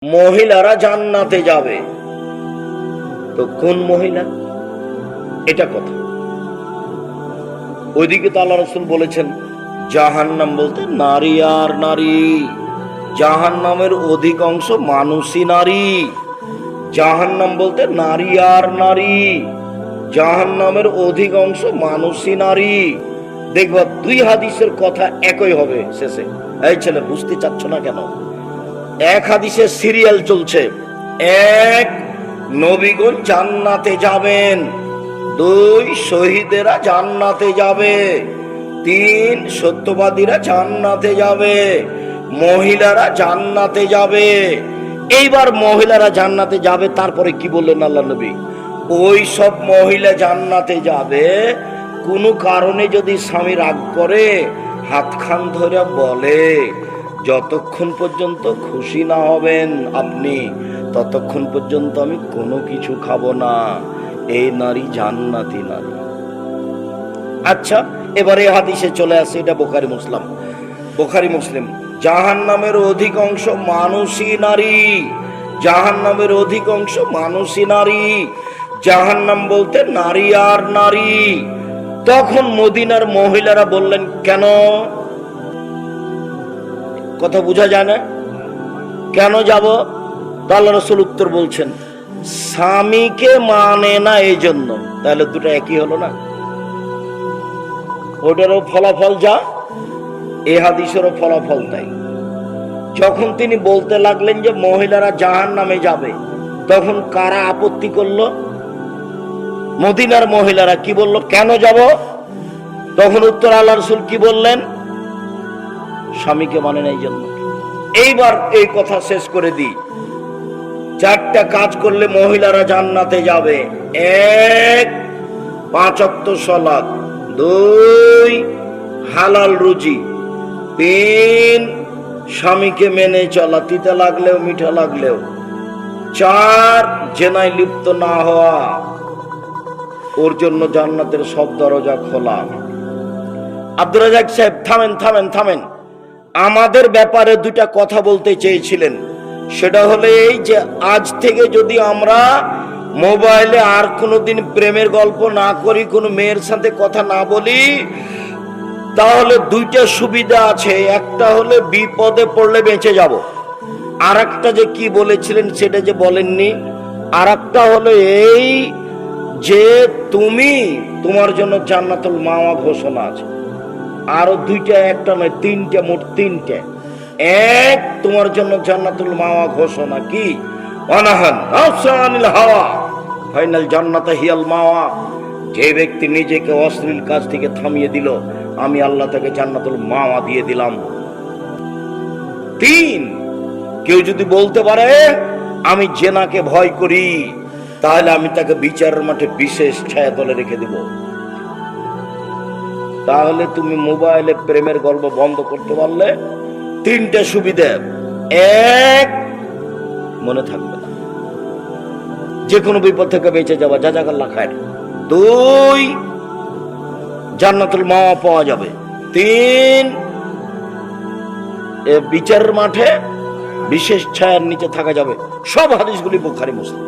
মহিলারা জান্নাতে যাবে, তো কোন মহিলা? এটা কথা। ওইদিকে তো আল্লাহ রাসূল বলেছেন জাহান্নাম বলতে নারী আর নারী, জাহান্নামের অধিকাংশ মানুষই নারী। জাহান্নাম বলতে নারী আর নারী, জাহান্নামের অধিকাংশ মানুষই নারী। দেখবা দুই হাদিসের কথা একই হবে শেষে। এই ছেলে বুঝতে চাচ্ছ না কেন? এক হাদিসে সিরিয়াল চলছে, এক নবীগণ জান্নাতে যাবেন, দুই শহীদেরা জান্নাতে যাবে, তিন সত্যবাদীরা জান্নাতে যাবে, মহিলারা জান্নাতে যাবে। এইবার মহিলারা জান্নাতে যাবে, তারপরে কি বললেন আল্লাহ নবী? ওই সব মহিলা জান্নাতে যাবে কোনো কারণে যদি স্বামী রাগ করে হাতখান ধরে বলে যতক্ষণ পর্যন্ত খুশি না হবেন আপনি ততক্ষণ পর্যন্ত আমি কোনো কিছু খাবো না। এই নারী জান্নাতি নারী। আচ্ছা, এবারে হাদিসে চলে আসে, এটা বুখারী মুসলিম। জাহান্নামের অধিকাংশ মানুষই নারী, জাহান্নামের অধিকাংশ মানুষই নারী, জাহান্নাম বলতে নারী আর নারী। তখন মদিনার মহিলারা বললেন কেন? কথা বোঝা যায় না? কেন যাব? আল্লাহ রাসূল উত্তর বলছেন স্বামীকে মানে না এই জন্য। তাহলে দুটো একই হলো না? ওটারও ফলাফল যা, এ হাদিসেরও ফলাফল তাই। যখন তিনি বলতে লাগলেন যে মহিলারা জাহান্নামে যাবে, তখন কারা আপত্তি করলো? মদিনার মহিলারা কি বলল? কেন যাব? তখন উত্তর আল্লাহ রাসূল কি বললেন? স্বামীকে মানে না এই জন্য। এইবার এই কথা শেষ করে দিই। চারটা কাজ করলে মহিলারা জান্নাতে যাবে। এক, 5 ওয়াক্ত সালাত, 2 হালাল রুজি, 3 স্বামীকে মেনে চলা, তিতা লাগলেও মিঠা লাগলেও, 4 জেনায় লিপ্ত না হওয়া। ওর জন্য জান্নাতের সব দরজা খোলা। আব্দুর রাজ্জাক সাহেব থামেন। আমাদের ব্যাপারে দুটা কথা বলতে চেয়েছিলেন। সেটা হলো এই যে আজ থেকে যদি আমরা মোবাইলে আর কোনোদিন প্রেমের গল্প না করি, কোনো মেয়ের সাথে কথা না বলি, তাহলে দুইটা সুবিধা আছে। একটা হলে বিপদে পড়লে বেঁচে যাব, আর একটা যে কি বলেছিলেন সেটা যে বলেননি। আর একটা হলো এই যে তোমার জন্য জান্নাতুল মাওয়া ঘোষণা আছে। আরো দুইটা, একটা নয়, তিনটা, মোট 3টে। এক, তোমার জন্য জান্নাতুল মাওয়া ঘোষণা কি? ওয়ানাহান আফসানিল হাওয়া ফাইনাল জান্নাতা হিয়াল মাওয়া। যে ব্যক্তি নিজেকে অশ্লীল কাজ থেকে থামিয়ে দিল, আমি আল্লাহ তাকে জান্নাতুল মাওয়া দিয়ে দিলাম। 3, কেউ যদি বলতে পারে আমি জেনাকে ভয় করি, তাহলে আমি তাকে বিচারের মাঠে বিশেষ ছায়াতলে রেখে দেব। তাহলে তুমি মোবাইলে প্রেমের গল্প বন্ধ করতে পারলে 3টে সুবিধা। এক, মনে থাকবে না, যে কোনো বিপদ থেকে বেঁচে যাওয়া, জাযাকাল্লাহ খায়ের। 2, জান্নাতুল মাওয়া পাওয়া যাবে। 3, বিচারের মাঠে বিশেষ ছায়ার নিচে থাকা যাবে। সব হাদিসগুলি বুখারী মুসলিম।